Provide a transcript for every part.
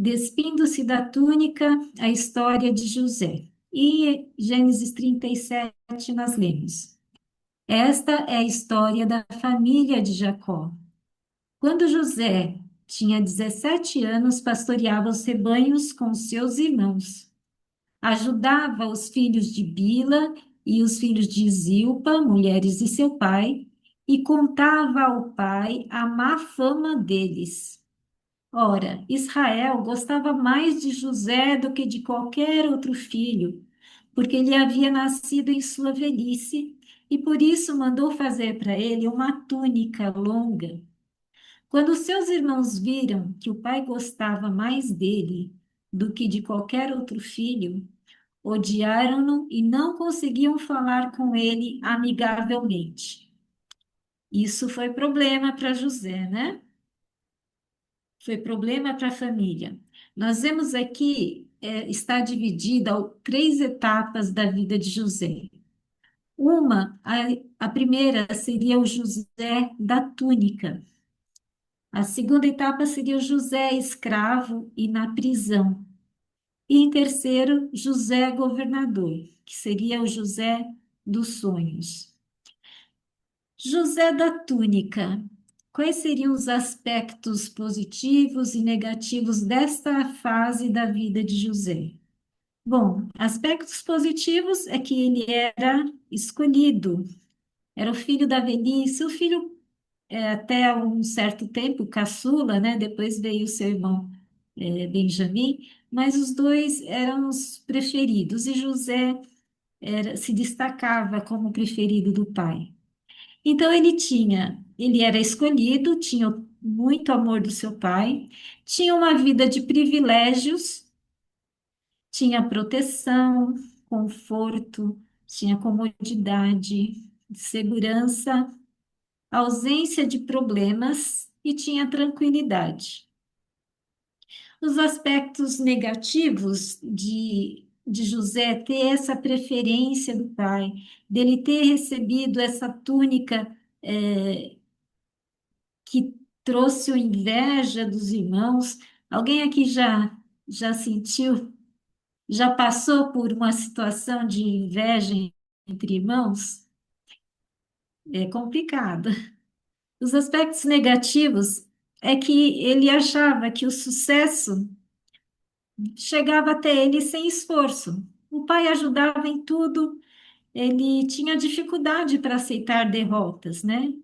Despindo-se da túnica, a história de José. E Gênesis 37 nós lemos. Esta é a história da família de Jacó. Quando José tinha 17 anos, pastoreava os rebanhos com seus irmãos. Ajudava os filhos de Bila e os filhos de Zilpa, mulheres de seu pai, e contava ao pai a má fama deles. Ora, Israel gostava mais de José do que de qualquer outro filho, porque ele havia nascido em sua velhice, e por isso mandou fazer para ele uma túnica longa. Quando seus irmãos viram que o pai gostava mais dele do que de qualquer outro filho, odiaram-no e não conseguiam falar com ele amigavelmente. Isso foi problema para José, né? Foi problema para a família. Nós vemos aqui, está dividida em três etapas da vida de José. A primeira seria o José da túnica. A segunda etapa seria o José escravo e na prisão. E em terceiro, José governador, que seria o José dos sonhos. José da túnica. Quais seriam os aspectos positivos e negativos desta fase da vida de José? Bom, aspectos positivos é que ele era escolhido, era o filho da velhice, o filho até um certo tempo, caçula, né? Depois veio o seu irmão Benjamim, mas os dois eram os preferidos e José se destacava como preferido do pai. Então ele era escolhido, tinha muito amor do seu pai, tinha uma vida de privilégios, tinha proteção, conforto, tinha comodidade, segurança, ausência de problemas e tinha tranquilidade. Os aspectos negativos de José ter essa preferência do pai, dele ter recebido essa túnica que trouxe a inveja dos irmãos. Alguém aqui já sentiu, já passou por uma situação de inveja entre irmãos? É complicado. Os aspectos negativos é que ele achava que o sucesso chegava até ele sem esforço. O pai ajudava em tudo, ele tinha dificuldade para aceitar derrotas, né?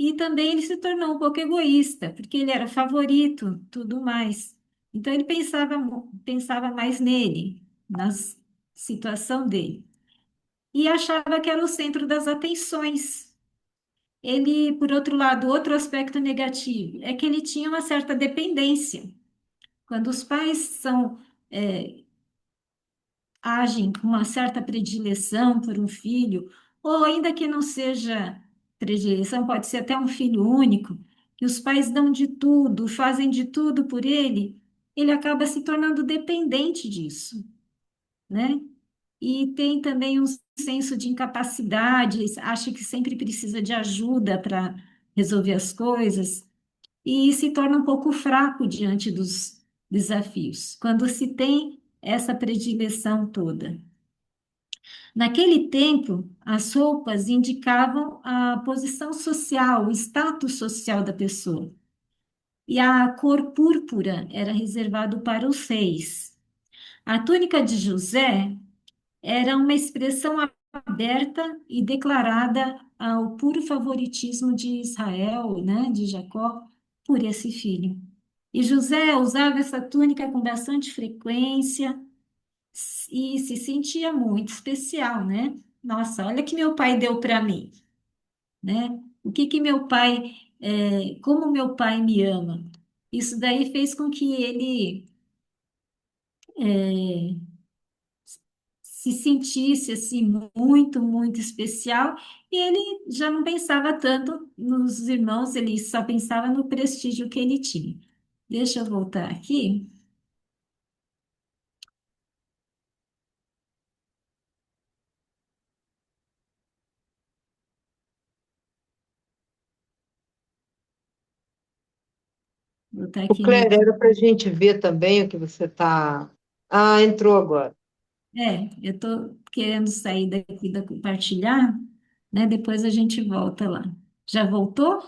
E também ele se tornou um pouco egoísta, porque ele era favorito, tudo mais. Então ele pensava mais nele, na situação dele. E achava que era o centro das atenções. Ele, por outro lado, outro aspecto negativo é que ele tinha uma certa dependência. Quando os pais agem com uma certa predileção por um filho, ou ainda que não seja predileção, pode ser até um filho único, que os pais dão de tudo, fazem de tudo por ele, ele acaba se tornando dependente disso, né? E tem também um senso de incapacidade, acha que sempre precisa de ajuda para resolver as coisas, e se torna um pouco fraco diante dos desafios, quando se tem essa predileção toda. Naquele tempo, as roupas indicavam a posição social, o status social da pessoa. E a cor púrpura era reservado para os reis. A túnica de José era uma expressão aberta e declarada ao puro favoritismo de Israel, né, de Jacó, por esse filho. E José usava essa túnica com bastante frequência, e se sentia muito especial, né? Nossa, olha que meu pai deu para mim, né? O que que meu pai, como meu pai me ama. Isso daí fez com que ele se sentisse assim muito, muito especial, e ele já não pensava tanto nos irmãos, ele só pensava no prestígio que ele tinha. Deixa eu voltar aqui. Vou estar O aqui no Cléber, YouTube. era para a gente ver também o que você está. Ah, entrou agora. Eu estou querendo sair daqui da compartilhar, né? Depois a gente volta lá. Já voltou?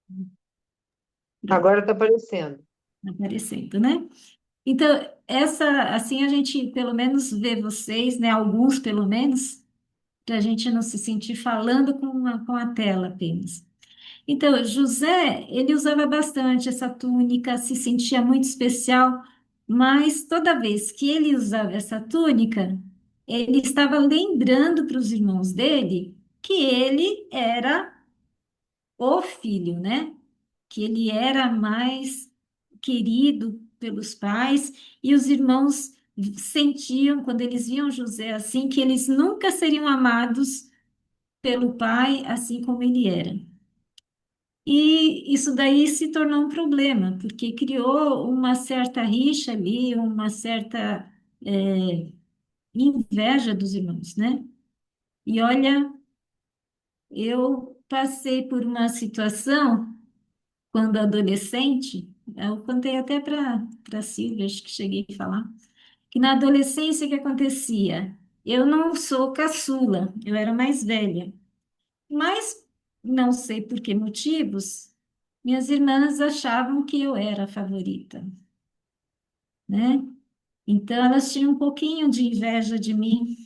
Pronto, Agora está aparecendo. tá aparecendo, né? Então, assim a gente pelo menos vê vocês, né? Alguns pelo menos, para a gente não se sentir falando com a tela apenas. Então, José, ele usava bastante essa túnica, se sentia muito especial, mas toda vez que ele usava essa túnica, ele estava lembrando para os irmãos dele que ele era o filho, né? Que ele era mais querido pelos pais, e os irmãos sentiam, quando eles viam José assim, que eles nunca seriam amados pelo pai assim como ele era. E isso daí se tornou um problema, porque criou uma certa rixa ali, uma certa inveja dos irmãos, né? E olha, eu passei por uma situação quando adolescente, eu contei até para a Silvia, acho que cheguei a falar, que na adolescência o que acontecia? Eu não sou caçula, eu era mais velha, mas não sei por que motivos, minhas irmãs achavam que eu era a favorita, né? Então elas tinham um pouquinho de inveja de mim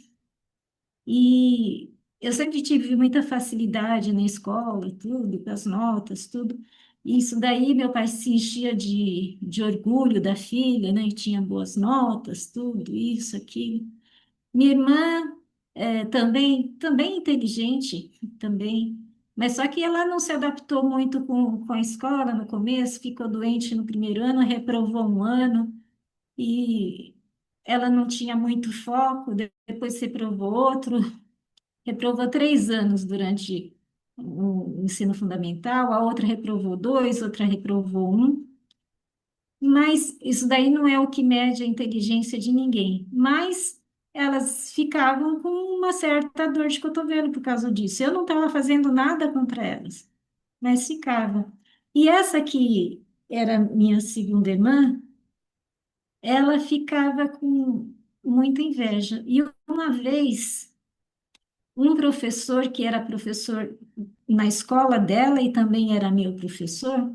e eu sempre tive muita facilidade na escola, tudo, com as notas, tudo. E isso daí meu pai se enchia de orgulho da filha, né? E tinha boas notas, tudo, isso, aquilo. Minha irmã também inteligente, também. Mas só que ela não se adaptou muito com a escola no começo, ficou doente no primeiro ano, reprovou um ano e ela não tinha muito foco, depois reprovou outro, reprovou 3 anos durante o ensino fundamental, a outra reprovou dois, outra reprovou um. Mas isso daí não é o que mede a inteligência de ninguém. Mas elas ficavam com uma certa dor de cotovelo por causa disso. Eu não estava fazendo nada contra elas, mas ficavam. E essa que era minha segunda irmã, ela ficava com muita inveja. E uma vez, um professor que era professor na escola dela e também era meu professor,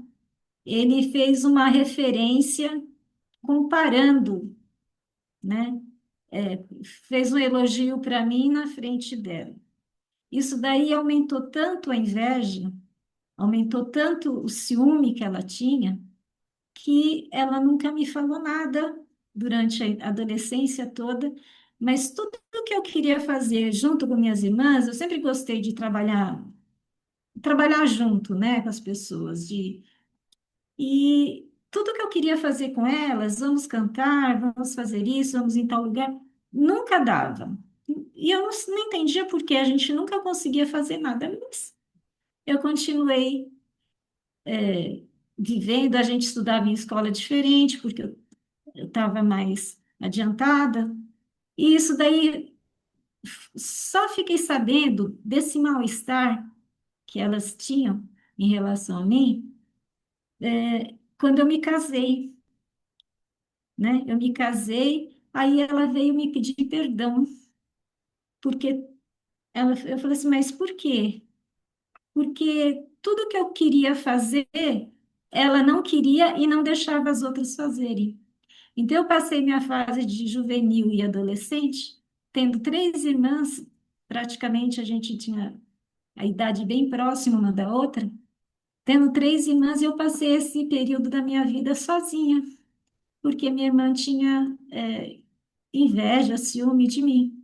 ele fez uma referência comparando, né? Fez um elogio para mim na frente dela. Isso daí aumentou tanto a inveja, aumentou tanto o ciúme que ela tinha, que ela nunca me falou nada durante a adolescência toda, mas tudo que eu queria fazer junto com minhas irmãs, eu sempre gostei de trabalhar junto, né, com as pessoas, e tudo que eu queria fazer com elas, vamos cantar, vamos fazer isso, vamos em tal lugar, nunca dava. E eu não entendia por que a gente nunca conseguia fazer nada, mas eu continuei vivendo, a gente estudava em escola diferente, porque eu estava mais adiantada, e isso daí só fiquei sabendo desse mal-estar que elas tinham em relação a mim, quando eu me casei, né? Eu me casei, aí ela veio me pedir perdão, porque eu falei assim, mas por quê? Porque tudo que eu queria fazer, ela não queria e não deixava as outras fazerem. Então, eu passei minha fase de juvenil e adolescente, tendo 3 irmãs, praticamente a gente tinha a idade bem próxima uma da outra, tendo 3 irmãs, eu passei esse período da minha vida sozinha, porque minha irmã tinha inveja, ciúme de mim.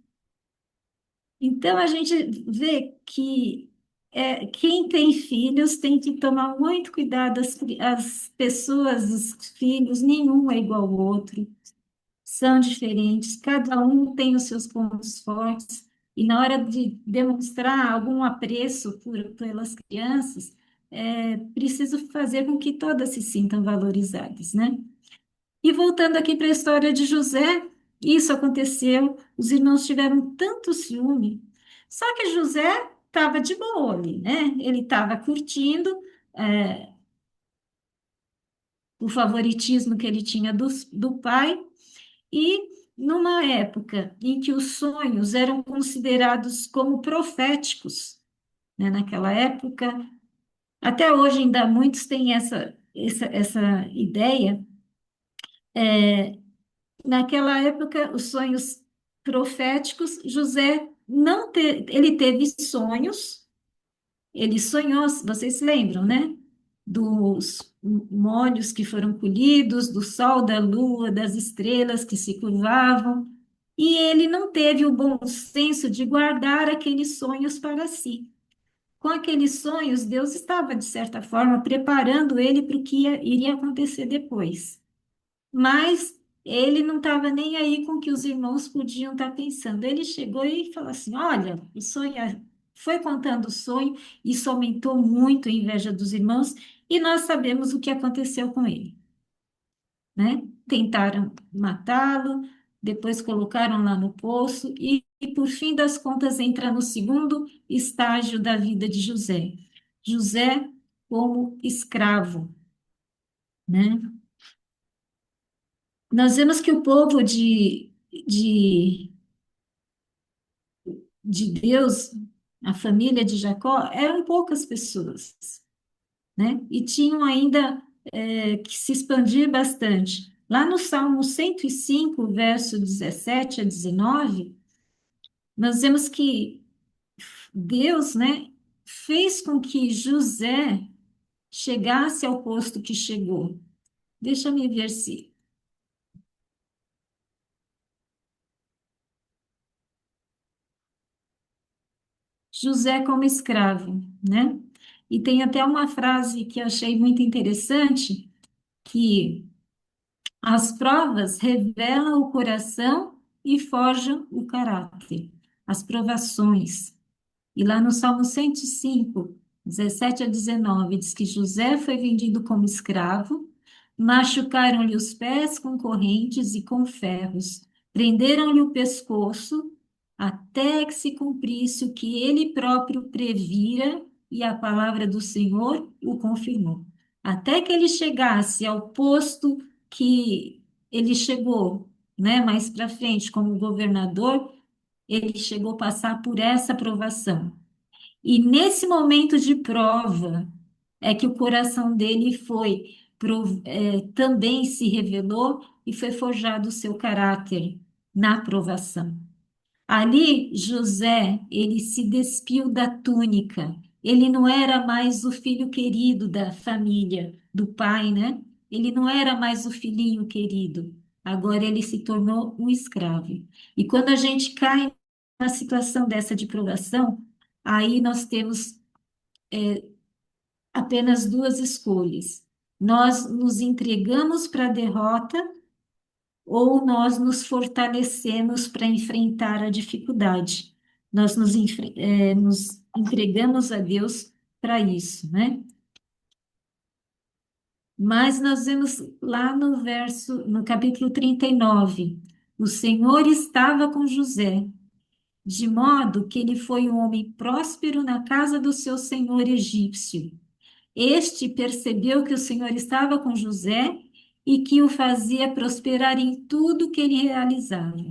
Então, a gente vê que quem tem filhos tem que tomar muito cuidado, as pessoas, os filhos, nenhum é igual ao outro, são diferentes, cada um tem os seus pontos fortes, e na hora de demonstrar algum apreço pelas crianças, é preciso fazer com que todas se sintam valorizadas, né? E voltando aqui para a história de José, isso aconteceu, os irmãos tiveram tanto ciúme, só que José estava de boa ali, né? Ele estava curtindo, o favoritismo que ele tinha do pai, e numa época em que os sonhos eram considerados como proféticos, né? Naquela época, até hoje ainda muitos têm essa ideia. Naquela época, os sonhos proféticos, José não ele teve sonhos, ele sonhou, vocês se lembram, né? Dos molhos que foram colhidos, do sol, da lua, das estrelas que se curvavam, e ele não teve o bom senso de guardar aqueles sonhos para si. Com aqueles sonhos, Deus estava, de certa forma, preparando ele para o que iria acontecer depois. Mas ele não estava nem aí com o que os irmãos podiam estar pensando. Ele chegou e falou assim: Olha, o sonho foi contando o sonho, isso aumentou muito a inveja dos irmãos, e nós sabemos o que aconteceu com ele, né? Tentaram matá-lo, depois colocaram lá no poço, por fim das contas entra no segundo estágio da vida de José. José como escravo, né? Nós vemos que o povo de Deus, a família de Jacó, eram poucas pessoas, né? E tinham ainda que se expandir bastante. Lá no Salmo 105, verso 17 a 19, nós vemos que Deus, né, fez com que José chegasse ao posto que chegou. Deixa eu ver se José como escravo, né? E tem até uma frase que eu achei muito interessante, que as provas revelam o coração e forjam o caráter. As provações. E lá no Salmo 105, 17 a 19, diz que José foi vendido como escravo, machucaram-lhe os pés com correntes e com ferros, prenderam-lhe o pescoço, até que se cumprisse o que ele próprio previra, e a palavra do Senhor o confirmou. Até que ele chegasse ao posto que ele chegou, né, mais para frente, como governador, ele chegou a passar por essa aprovação. E nesse momento de prova é que o coração dele também se revelou e foi forjado o seu caráter na provação. Ali, José, ele se despiu da túnica. Ele não era mais o filho querido da família, do pai, né? Ele não era mais o filhinho querido. Agora ele se tornou um escravo. E quando a gente cai na situação dessa de provação, aí nós temos apenas duas escolhas. Nós nos entregamos para a derrota ou nós nos fortalecemos para enfrentar a dificuldade. Nós nos entregamos a Deus para isso, né? Mas nós vemos lá no capítulo 39, o Senhor estava com José, de modo que ele foi um homem próspero na casa do seu senhor egípcio. Este percebeu que o Senhor estava com José e que o fazia prosperar em tudo que ele realizava.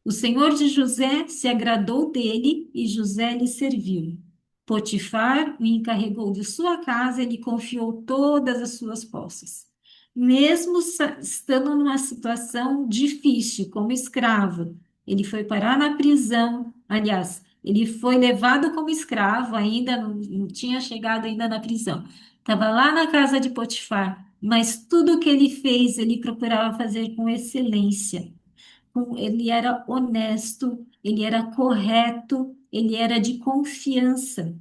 O Senhor de José se agradou dele e José lhe serviu. Potifar o encarregou de sua casa e lhe confiou todas as suas posses. Mesmo estando numa situação difícil, como escravo, ele foi parar na prisão. Aliás, ele foi levado como escravo, ainda não tinha chegado ainda na prisão. Estava lá na casa de Potifar, mas tudo o que ele fez, ele procurava fazer com excelência. Ele era honesto, ele era correto, ele era de confiança.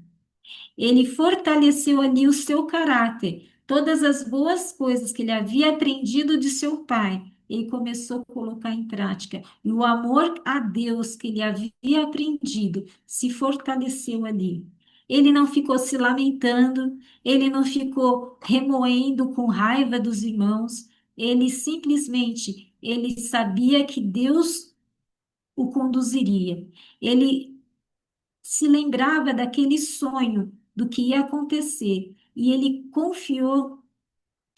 Ele fortaleceu ali o seu caráter. Todas as boas coisas que ele havia aprendido de seu pai, ele começou a colocar em prática. E o amor a Deus que ele havia aprendido se fortaleceu ali. Ele não ficou se lamentando, ele não ficou remoendo com raiva dos irmãos, ele simplesmente, ele sabia que Deus o conduziria. Ele se lembrava daquele sonho, do que ia acontecer, e ele confiou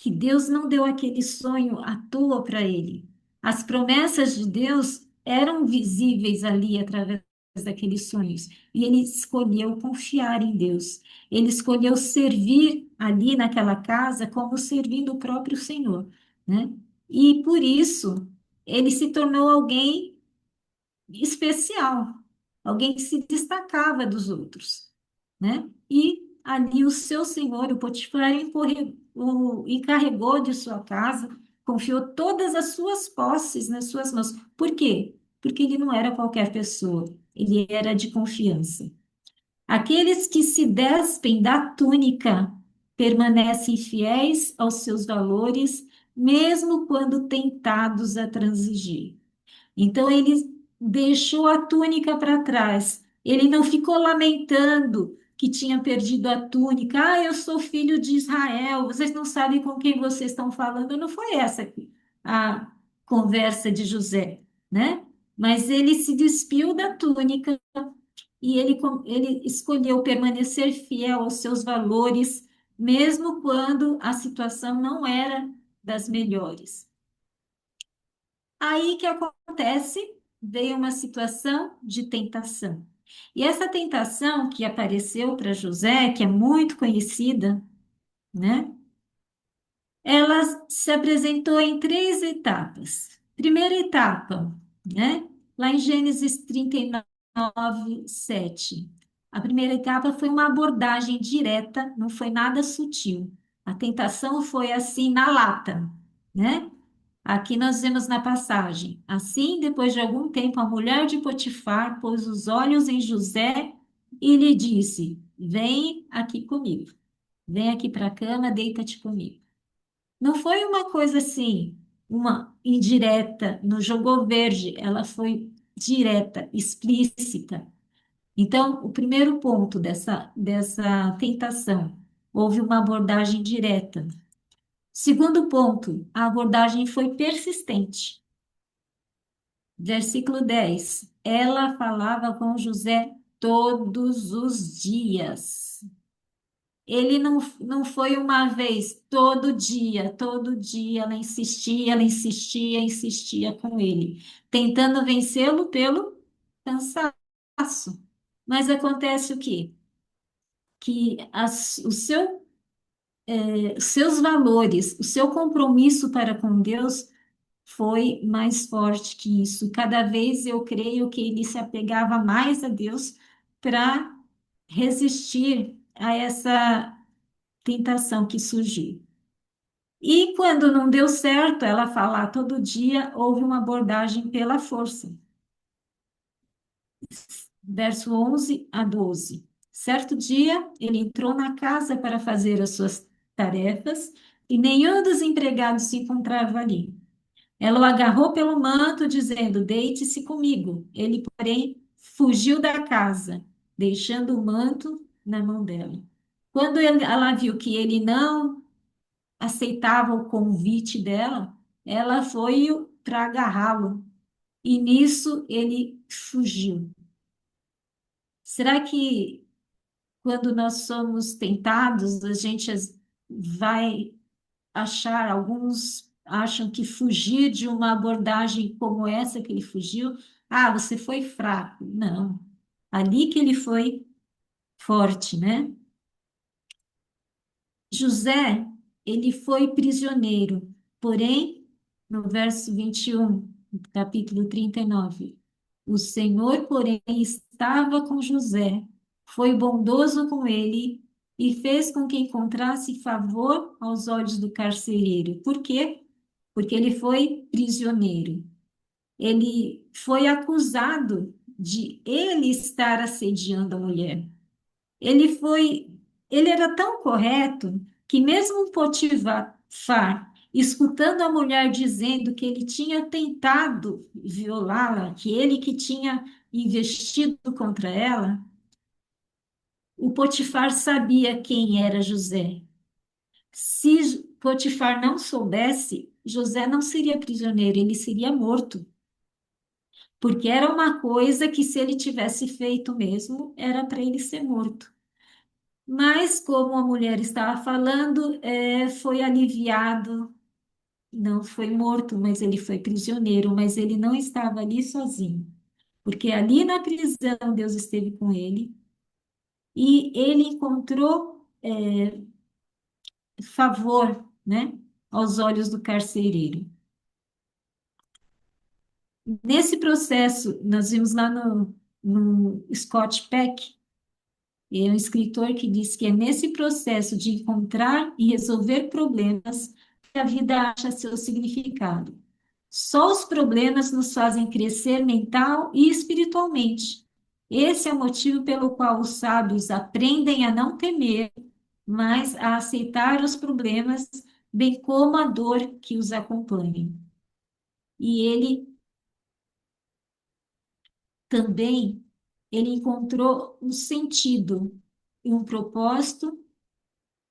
que Deus não deu aquele sonho à toa para ele. As promessas de Deus eram visíveis ali através daqueles sonhos, e ele escolheu confiar em Deus. Ele escolheu servir ali naquela casa como servindo o próprio Senhor, né? E por isso ele se tornou alguém especial, alguém que se destacava dos outros, né? E ali o seu senhor, o Potifar, o encarregou de sua casa, confiou todas as suas posses nas suas mãos. Por quê? Porque ele não era qualquer pessoa, ele era de confiança. Aqueles que se despem da túnica permanecem fiéis aos seus valores, mesmo quando tentados a transigir. Então ele deixou a túnica para trás. Ele não ficou lamentando que tinha perdido a túnica. Ah, eu sou filho de Israel. Vocês não sabem com quem vocês estão falando. Não foi essa aqui a conversa de José, né? Mas ele se despiu da túnica e ele escolheu permanecer fiel aos seus valores, mesmo quando a situação não era das melhores. Aí que acontece, veio uma situação de tentação. E essa tentação que apareceu para José, que é muito conhecida, né? Ela se apresentou em três etapas. Primeira etapa, né? Lá em Gênesis 39, 7. A primeira etapa foi uma abordagem direta, não foi nada sutil. A tentação foi assim na lata, né? Aqui nós vemos na passagem. Assim, depois de algum tempo, a mulher de Potifar pôs os olhos em José e lhe disse: Vem aqui comigo. Vem aqui para a cama, deita-te comigo. Não foi uma coisa assim, uma indireta, não jogou verde, ela foi direta, explícita. Então, o primeiro ponto dessa tentação, houve uma abordagem direta. Segundo ponto, a abordagem foi persistente. Versículo 10. Ela falava com José todos os dias. Ele não foi uma vez, todo dia ela insistia, insistia com ele, tentando vencê-lo pelo cansaço. Mas acontece o quê? Que os seus valores, o seu compromisso para com Deus foi mais forte que isso. Cada vez eu creio que ele se apegava mais a Deus para resistir a essa tentação que surgiu. E quando não deu certo ela falar todo dia, houve uma abordagem pela força. Verso 11 a 12. Certo dia, ele entrou na casa para fazer as suas tarefas e nenhum dos empregados se encontrava ali. Ela o agarrou pelo manto, dizendo: Deite-se comigo. Ele, porém, fugiu da casa, deixando o manto na mão dela. Quando ela viu que ele não aceitava o convite dela, ela foi para agarrá-lo. E nisso ele fugiu. Será que quando nós somos tentados, a gente vai achar, alguns acham que fugir de uma abordagem como essa que ele fugiu, ah, você foi fraco. Não, ali que ele foi forte, né? José, ele foi prisioneiro, porém, no verso 21, capítulo 39, o Senhor, porém, estava com José, foi bondoso com ele e fez com que encontrasse favor aos olhos do carcereiro. Por quê? Porque ele foi prisioneiro. Ele foi acusado de ele estar assediando a mulher. Ele foi, ele era tão correto que mesmo Potifar, escutando a mulher dizendo que ele tinha tentado violá-la, que ele que tinha investido contra ela, o Potifar sabia quem era José. Se Potifar não soubesse, José não seria prisioneiro, ele seria morto, porque era uma coisa que se ele tivesse feito mesmo, era para ele ser morto. Mas, como a mulher estava falando, foi aliviado, não foi morto, mas ele foi prisioneiro, mas ele não estava ali sozinho, porque ali na prisão Deus esteve com ele e ele encontrou favor, né, aos olhos do carcereiro. Nesse processo, nós vimos lá no Scott Peck, é um escritor que diz que é nesse processo de encontrar e resolver problemas que a vida acha seu significado. Só os problemas nos fazem crescer mental e espiritualmente. Esse é o motivo pelo qual os sábios aprendem a não temer, mas a aceitar os problemas, bem como a dor que os acompanha. E ele também ele encontrou um sentido e um propósito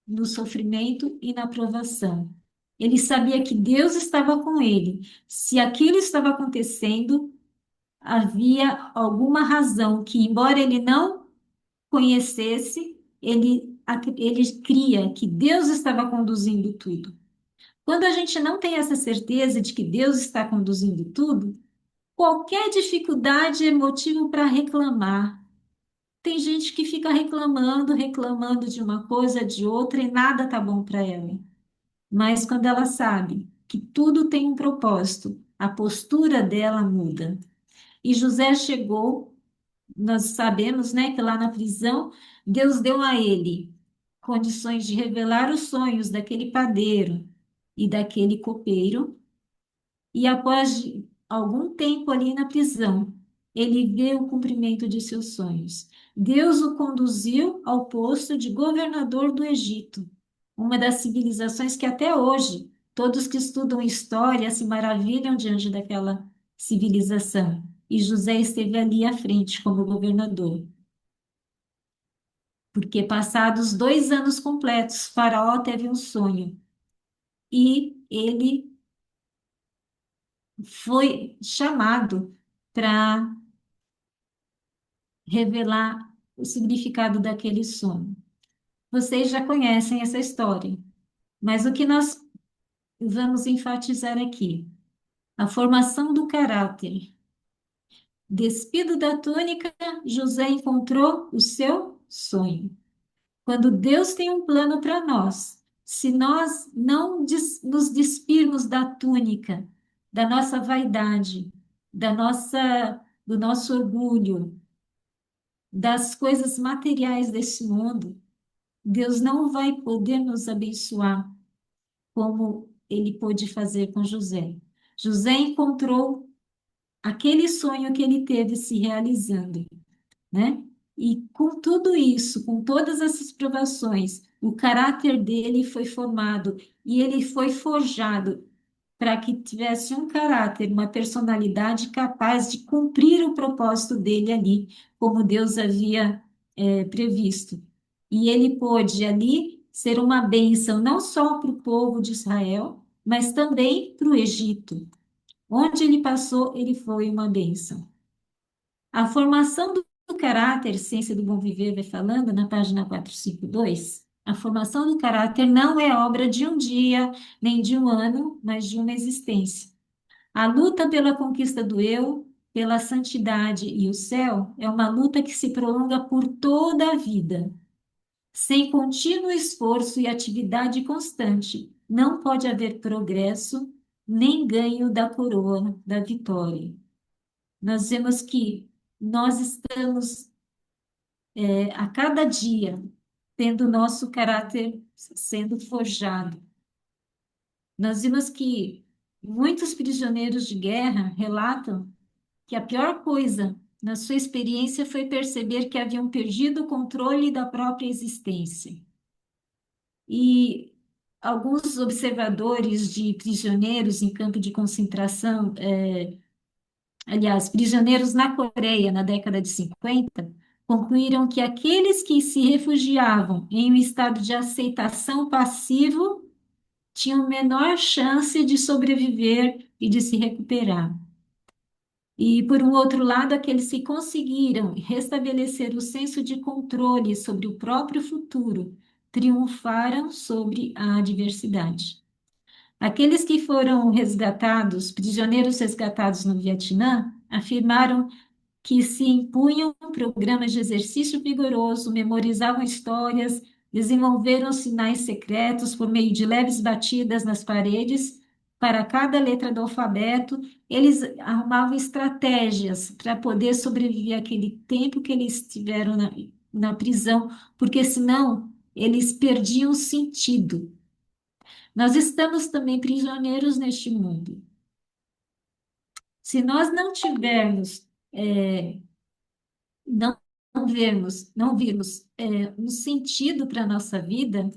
no sofrimento e na provação. Ele sabia que Deus estava com ele. Se aquilo estava acontecendo, havia alguma razão que, embora ele não conhecesse, ele cria que Deus estava conduzindo tudo. Quando a gente não tem essa certeza de que Deus está conduzindo tudo, qualquer dificuldade é motivo para reclamar. Tem gente que fica reclamando, reclamando de uma coisa, de outra, e nada tá bom para ela. Mas quando ela sabe que tudo tem um propósito, a postura dela muda. E José chegou, nós sabemos, né, que lá na prisão, Deus deu a ele condições de revelar os sonhos daquele padeiro e daquele copeiro, e após algum tempo ali na prisão, ele vê o cumprimento de seus sonhos. Deus o conduziu ao posto de governador do Egito, uma das civilizações que até hoje todos que estudam história se maravilham diante daquela civilização. E José esteve ali à frente como governador, porque passados 2 anos completos, Faraó teve um sonho e ele foi chamado para revelar o significado daquele sonho. Vocês já conhecem essa história, mas o que nós vamos enfatizar aqui? A formação do caráter. Despido da túnica, José encontrou o seu sonho. Quando Deus tem um plano para nós, se nós não nos despirmos da túnica, da nossa vaidade, do nosso orgulho, das coisas materiais desse mundo, Deus não vai poder nos abençoar como ele pôde fazer com José. José encontrou aquele sonho que ele teve se realizando, né? E com tudo isso, com todas essas provações, o caráter dele foi formado e ele foi forjado para que tivesse um caráter, uma personalidade capaz de cumprir o propósito dele ali, como Deus havia previsto. E ele pôde ali ser uma bênção não só para o povo de Israel, mas também para o Egito. Onde ele passou, ele foi uma bênção. A formação do caráter, Ciência do Bom Viver vai falando na página 452. A formação do caráter não é obra de um dia, nem de um ano, mas de uma existência. A luta pela conquista do eu, pela santidade e o céu é uma luta que se prolonga por toda a vida. Sem contínuo esforço e atividade constante, não pode haver progresso nem ganho da coroa da vitória. Nós vemos que nós estamos, a cada dia, tendo o nosso caráter sendo forjado. Nós vimos que muitos prisioneiros de guerra relatam que a pior coisa na sua experiência foi perceber que haviam perdido o controle da própria existência. E alguns observadores de prisioneiros em campo de concentração, aliás, prisioneiros na Coreia na década de 50, concluíram que aqueles que se refugiavam em um estado de aceitação passivo tinham menor chance de sobreviver e de se recuperar. E, por um outro lado, aqueles que conseguiram restabelecer o senso de controle sobre o próprio futuro triunfaram sobre a adversidade. Aqueles que foram resgatados, prisioneiros resgatados no Vietnã, afirmaram que se impunham programas de exercício vigoroso, memorizavam histórias, desenvolveram sinais secretos por meio de leves batidas nas paredes para cada letra do alfabeto. Eles arrumavam estratégias para poder sobreviver aquele tempo que eles estiveram na prisão, porque senão eles perdiam o sentido. Nós estamos também prisioneiros neste mundo. Se nós não tivermos não não virmos um sentido para a nossa vida,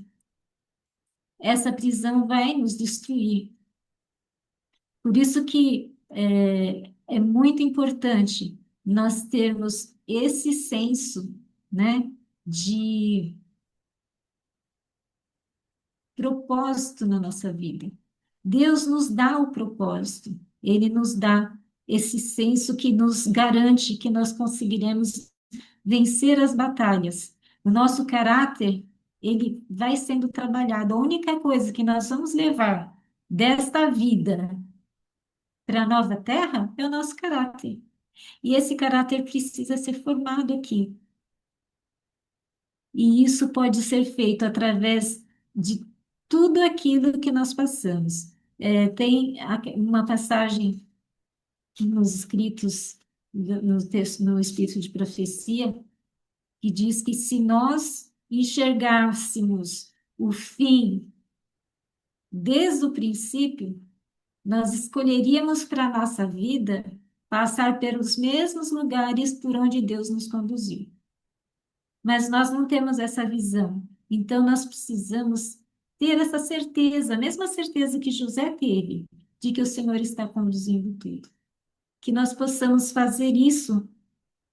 essa prisão vai nos destruir. Por isso que é muito importante nós termos esse senso, né, de propósito na nossa vida. Deus nos dá o propósito, Ele nos dá esse senso que nos garante que nós conseguiremos vencer as batalhas. O nosso caráter, ele vai sendo trabalhado. A única coisa que nós vamos levar desta vida para a nova terra é o nosso caráter. E esse caráter precisa ser formado aqui. E isso pode ser feito através de tudo aquilo que nós passamos. Tem uma passagem nos escritos, no texto, no Espírito de Profecia, que diz que se nós enxergássemos o fim desde o princípio, nós escolheríamos para a nossa vida passar pelos mesmos lugares por onde Deus nos conduziu. Mas nós não temos essa visão. Então nós precisamos ter essa certeza, a mesma certeza que José teve, de que o Senhor está conduzindo tudo. Que nós possamos fazer isso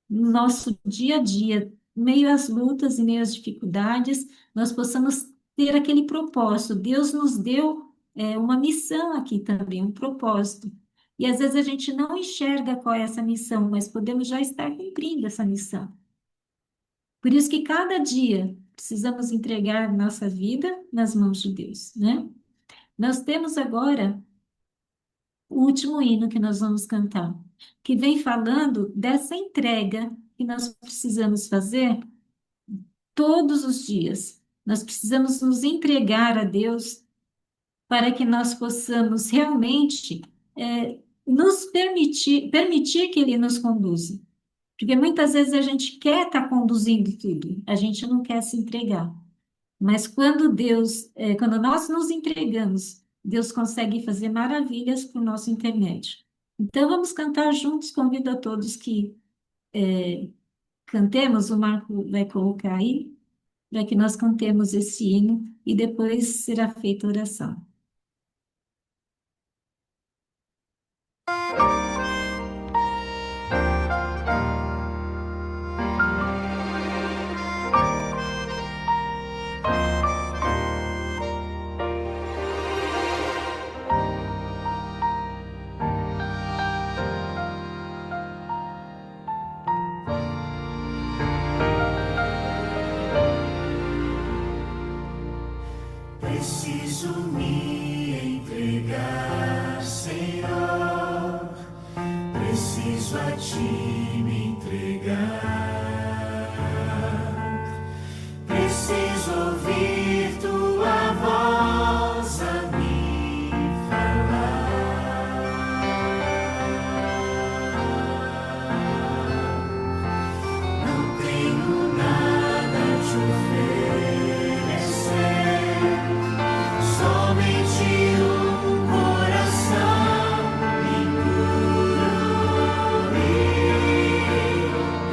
no nosso dia a dia, meio às lutas e meio às dificuldades, nós possamos ter aquele propósito. Deus nos deu uma missão aqui também, um propósito. E às vezes a gente não enxerga qual é essa missão, mas podemos já estar cumprindo essa missão. Por isso que cada dia precisamos entregar nossa vida nas mãos de Deus, né? Nós temos agora o último hino que nós vamos cantar, que vem falando dessa entrega que nós precisamos fazer todos os dias. Nós precisamos nos entregar a Deus para que nós possamos realmente nos permitir que Ele nos conduza. Porque muitas vezes a gente quer estar conduzindo tudo, a gente não quer se entregar. Mas quando nós nos entregamos, Deus consegue fazer maravilhas por nosso intermédio. Então vamos cantar juntos, convido a todos que cantemos, o Marco vai colocar aí, para que nós cantemos esse hino e depois será feita a oração. Preciso me entregar, Senhor. Preciso a ti me entregar. Preciso ouvir tua voz a me falar. Não tenho nada a te oferecer. Somente um coração impuro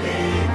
e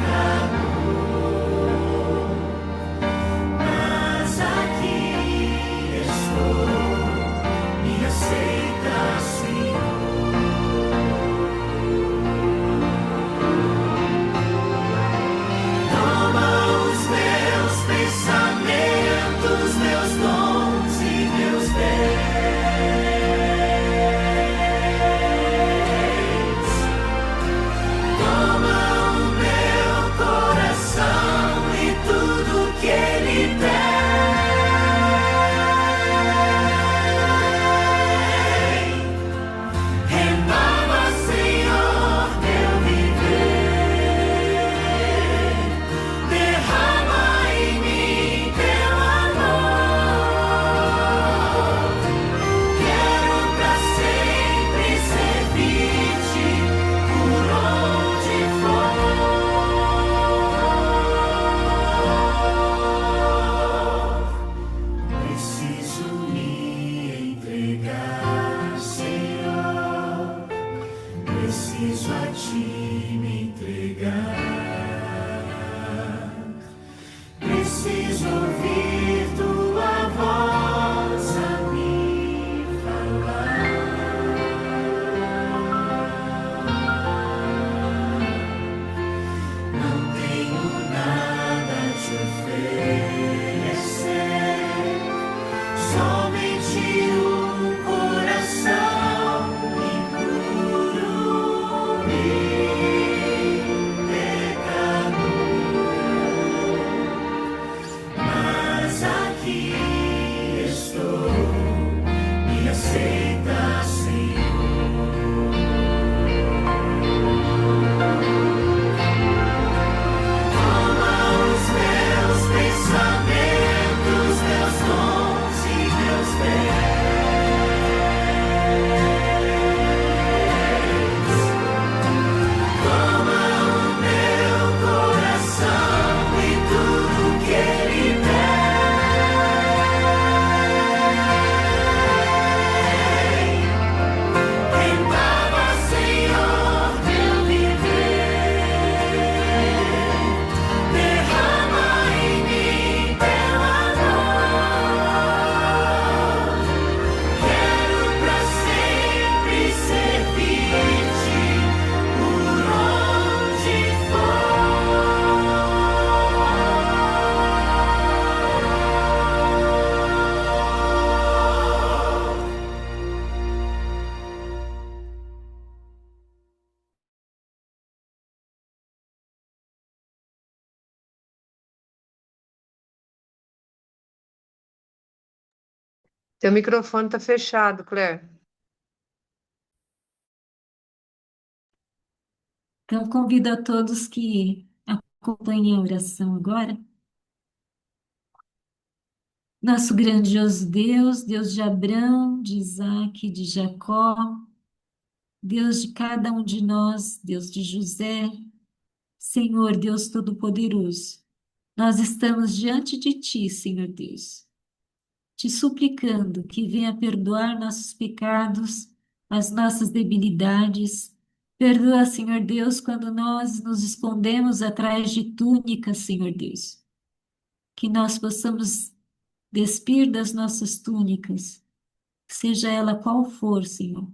Teu microfone está fechado, Claire. Então, convido a todos que acompanhem a oração agora. Nosso grandioso Deus, Deus de Abraão, de Isaque, de Jacó, Deus de cada um de nós, Deus de José, Senhor Deus Todo-Poderoso, nós estamos diante de Ti, Senhor Deus, te suplicando que venha perdoar nossos pecados, as nossas debilidades. Perdoa, Senhor Deus, quando nós nos escondemos atrás de túnicas, Senhor Deus. Que nós possamos despir das nossas túnicas, seja ela qual for, Senhor,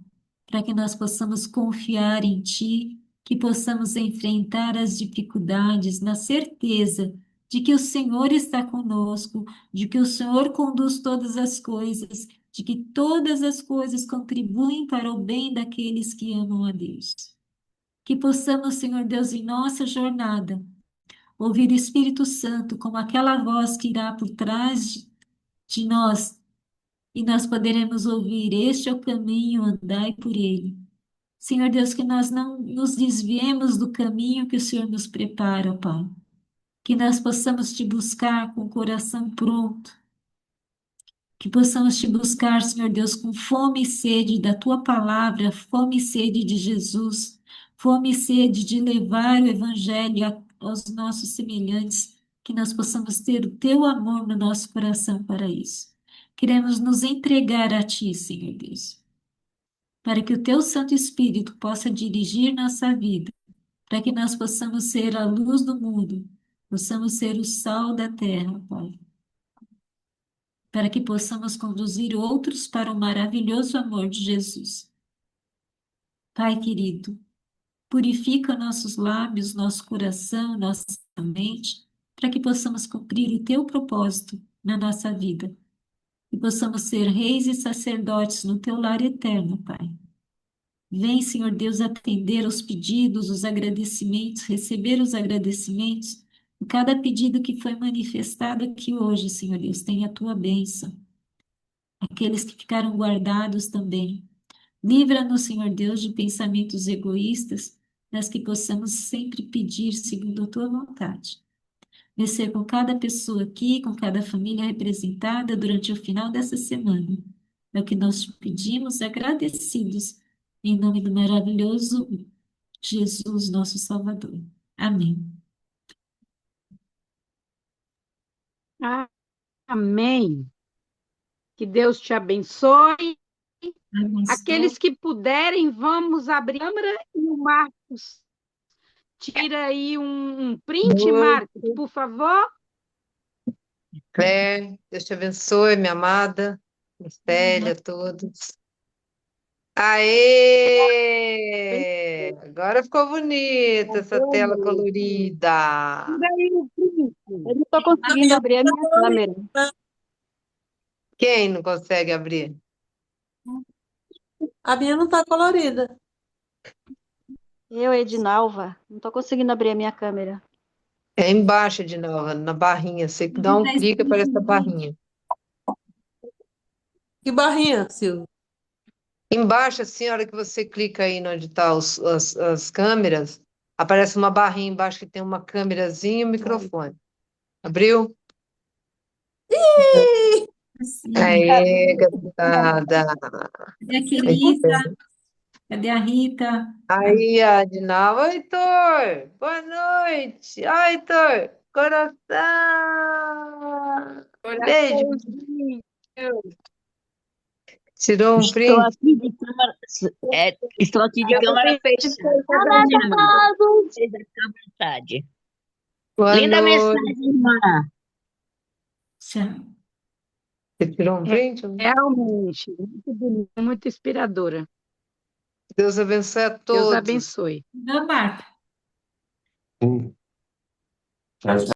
para que nós possamos confiar em Ti, que possamos enfrentar as dificuldades na certeza de que o Senhor está conosco, de que o Senhor conduz todas as coisas, de que todas as coisas contribuem para o bem daqueles que amam a Deus. Que possamos, Senhor Deus, em nossa jornada, ouvir o Espírito Santo como aquela voz que irá por trás de nós, e nós poderemos ouvir: este é o caminho, andai por ele. Senhor Deus, que nós não nos desviemos do caminho que o Senhor nos prepara, ó Pai. Que nós possamos te buscar com o coração pronto. Que possamos te buscar, Senhor Deus, com fome e sede da tua palavra, fome e sede de Jesus, fome e sede de levar o evangelho aos nossos semelhantes, que nós possamos ter o teu amor no nosso coração para isso. Queremos nos entregar a ti, Senhor Deus, para que o teu Santo Espírito possa dirigir nossa vida, para que nós possamos ser a luz do mundo, possamos ser o sal da terra, Pai, para que possamos conduzir outros para o maravilhoso amor de Jesus. Pai querido, purifica nossos lábios, nosso coração, nossa mente, para que possamos cumprir o teu propósito na nossa vida e possamos ser reis e sacerdotes no teu lar eterno, Pai. Vem, Senhor Deus, atender os pedidos, os agradecimentos, receber os agradecimentos. Em cada pedido que foi manifestado aqui hoje, Senhor Deus, tenha a tua bênção. Aqueles que ficaram guardados também. Livra-nos, Senhor Deus, de pensamentos egoístas, mas que possamos sempre pedir segundo a tua vontade. Descer com cada pessoa aqui, com cada família representada durante o final dessa semana. É o que nós te pedimos, agradecidos, em nome do maravilhoso Jesus, nosso Salvador. Amém. Amém. Que Deus te abençoe. Amém. Aqueles que puderem, vamos abrir a câmera e o Marcos. Tira aí um print, Marcos, por favor. Claire, Deus te abençoe, minha amada, Estélia, todos. Aê! Agora ficou bonita essa tela colorida. Tira aí o print. Eu não estou conseguindo abrir a minha câmera. Quem não consegue abrir? A minha não tá colorida. Eu, Edinalva, não estou conseguindo abrir a minha câmera. É embaixo de novo, na barrinha. Você dá um clique, aparece a barrinha. Que barrinha, Silvio? Embaixo, assim, a hora que você clica aí onde tá as câmeras, aparece uma barrinha embaixo que tem uma câmerazinha e um microfone. Abriu? Sim. Aê, garotada. Cadê a Rita? Cadê a Rita? Aí, Adinal. Oi, Heitor. Boa noite. Oi, Heitor. Coração. Beijo. Tirou um print? Estou aqui de câmera fechada. Vocês ficam à vontade. Boa Linda noite. mensagem, irmã. Tchau. Você tirou um print? Realmente, muito bonita, muito inspiradora. Deus abençoe a Deus todos. abençoe. Não, Marta.